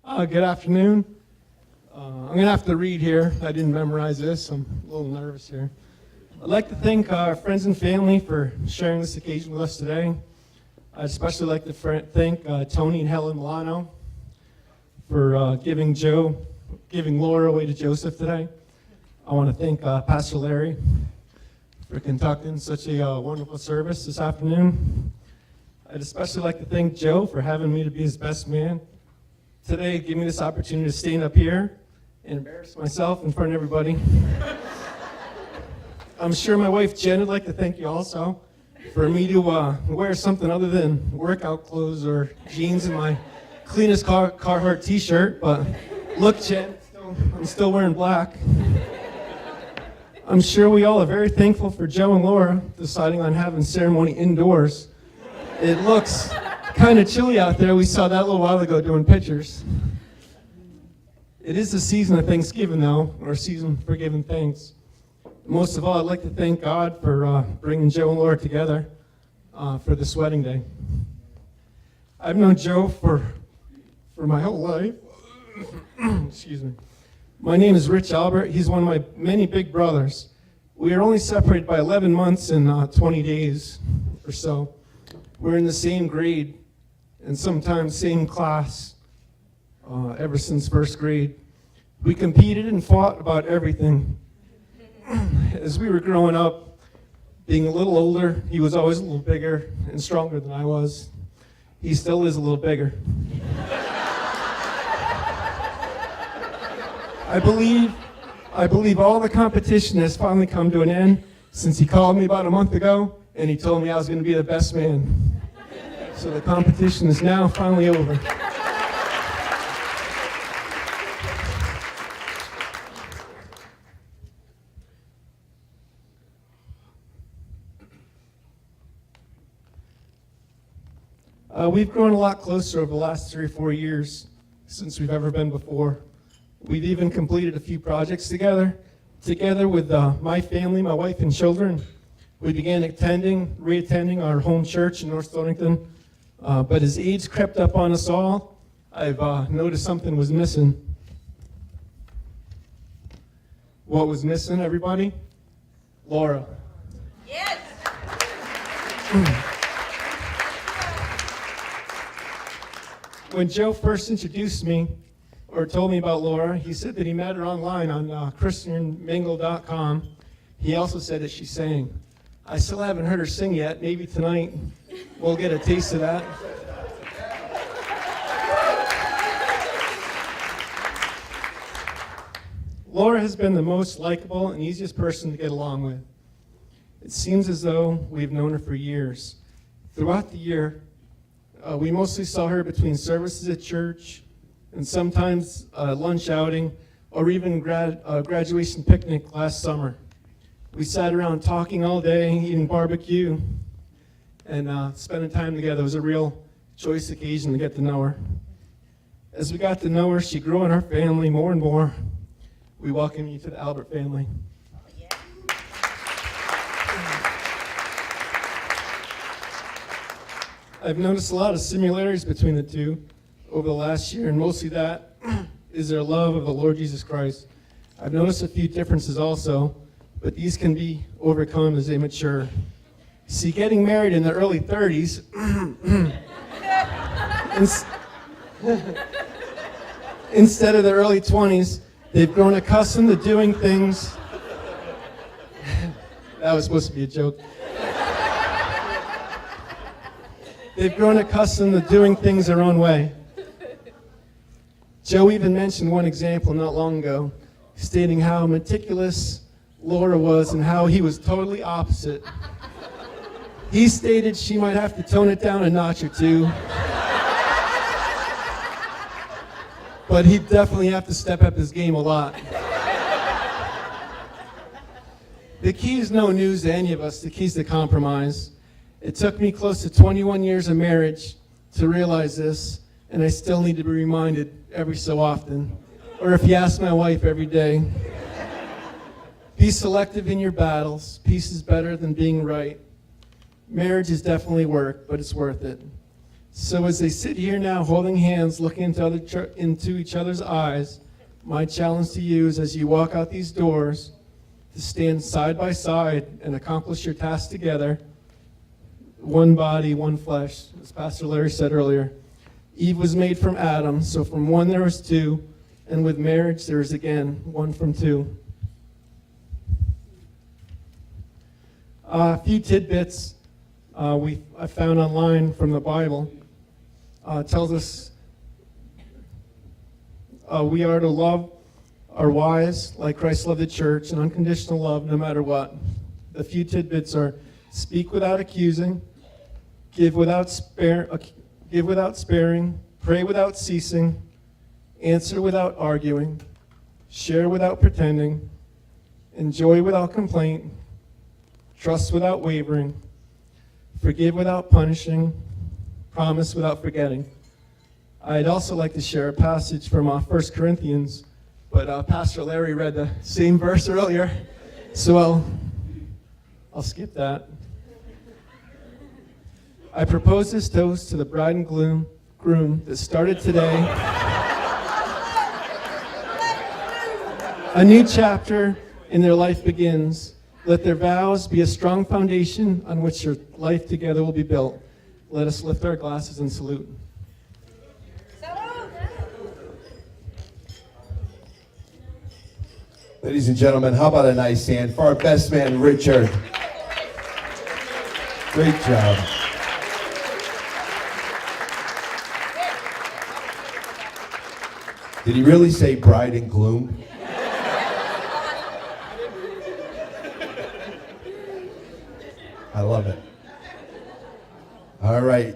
Good afternoon. I'm going to have to read here. I didn't memorize this. I'm a little nervous here. I'd like to thank our friends and family for sharing this occasion with us today. I'd especially like to thank Tony and Helen Milano for giving Laura away to Joseph today. I want to thank Pastor Larry for conducting such a wonderful service this afternoon. I'd especially like to thank Joe for having me to be his best man today, give me this opportunity to stand up here and embarrass myself in front of everybody. I'm sure my wife Jen would like to thank you also for me to wear something other than workout clothes or jeans and my cleanest Carhartt t-shirt, but look, Jen, I'm still wearing black. I'm sure we all are very thankful for Joe and Laura deciding on having ceremony indoors. It looks kind of chilly out there. We saw that a little while ago doing pictures. It is the season of Thanksgiving, though, or season for giving thanks. Most of all, I'd like to thank God for bringing Joe and Laura together for this wedding day. I've known Joe for my whole life. Excuse me. My name is Rich Albert. He's one of my many big brothers. We are only separated by 11 months and 20 days or so. We're in the same grade and sometimes same class ever since first grade. We competed and fought about everything. As we were growing up, being a little older, he was always a little bigger and stronger than I was. He still is a little bigger. I believe all the competition has finally come to an end since he called me about a month ago and he told me I was going to be the best man. So the competition is now finally over. We've grown a lot closer over the last 3 or 4 years since we've ever been before. We've even completed a few projects together with my family, my wife and children. We began reattending our home church in North Thornton, but as age crept up on us all, I've noticed something was missing. What was missing, everybody? Laura. Yes. When Joe first introduced me or told me about Laura, he said that he met her online on ChristianMingle.com. He also said that she sang. I still haven't heard her sing yet. Maybe tonight we'll get a taste of that. Laura has been the most likable and easiest person to get along with. It seems as though we've known her for years. Throughout the year, we mostly saw her between services at church and sometimes lunch outing or even graduation picnic last summer. We sat around talking all day, eating barbecue, and spending time together. It was a real joyous occasion to get to know her. As we got to know her, she grew in our family more and more. We welcome you to the Albert family. I've noticed a lot of similarities between the two over the last year, and mostly that is their love of the Lord Jesus Christ. I've noticed a few differences also, but these can be overcome as they mature. See, getting married in the early 30s, instead of the early 20s, they've grown accustomed to doing things. That was supposed to be a joke. They've grown accustomed to doing things their own way. Joe even mentioned one example not long ago, stating how meticulous Laura was and how he was totally opposite. He stated she might have to tone it down a notch or two, but he'd definitely have to step up his game a lot. The key is no news to any of us. The key is to compromise. It took me close to 21 years of marriage to realize this, and I still need to be reminded every so often, or if you ask my wife, every day. Be selective in your battles. Peace is better than being right. Marriage is definitely work, but it's worth it. So as they sit here now holding hands, looking into each other's eyes, my challenge to you is as you walk out these doors, to stand side by side and accomplish your task together, one body, one flesh, as Pastor Larry said earlier. Eve was made from Adam, so from one there was two, and with marriage there is again one from two. A few tidbits I found online from the Bible tells us we are to love our wives like Christ loved the church, and unconditional love no matter what. The few tidbits are: speak without accusing, give without sparing, pray without ceasing, answer without arguing, share without pretending, enjoy without complaint, trust without wavering, forgive without punishing, promise without forgetting. I'd also like to share a passage from 1 Corinthians, but Pastor Larry read the same verse earlier, so I'll skip that. I propose this toast to the bride and groom that started today. A new chapter in their life begins. Let their vows be a strong foundation on which your life together will be built. Let us lift our glasses and salute. Ladies and gentlemen, how about a nice hand for our best man, Richard? Great job. Did he really say bride and gloom? I love it. All right.